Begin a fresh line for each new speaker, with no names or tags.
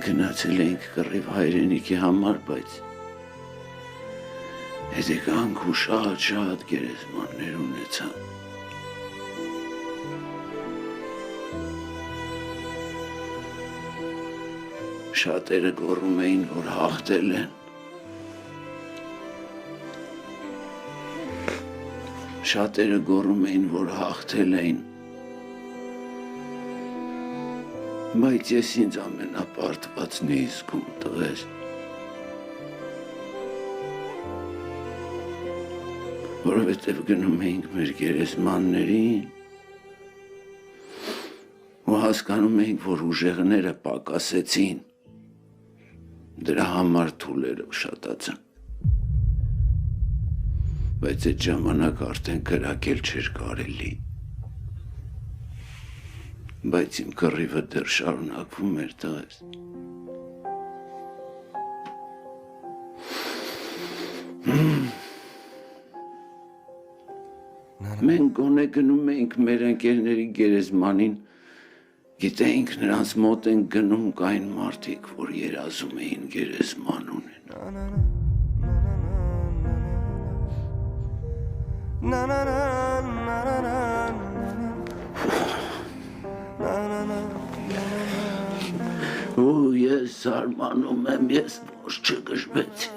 Գնացել էինք կռիվ հայրենիքի համար, բայց հետեկանք ու շատ գերեզմաններ ունեցան։ Շատերը գոռում էին, որ հաղթել են։ Շատերը գոռում էին, որ հաղթել էին։ Բայց ես ինձ ամենապարտվածն էի զգում, տղեր։ Որովհետև գնում էինք մեր գերեզմաններին ու հասկանում էինք, որ ուժեղները պակասեցին, դրա համար թուլերը շատացան։ Բայց այդ ժամանակ արդեն կրակել չէր կարելի։ Բայց իմ կռիվը դեռ շարունակվում էր, տղես։ Մենք գոնե գնում էինք մեր ընկերների գերեզմանին, գիտեինք նրանց մոտ են գնում կային մարդիկ, որ երազում էին գերեզման ունենալ։ Ու ես զարմանում եմ, ես ոչ չգժվեցի։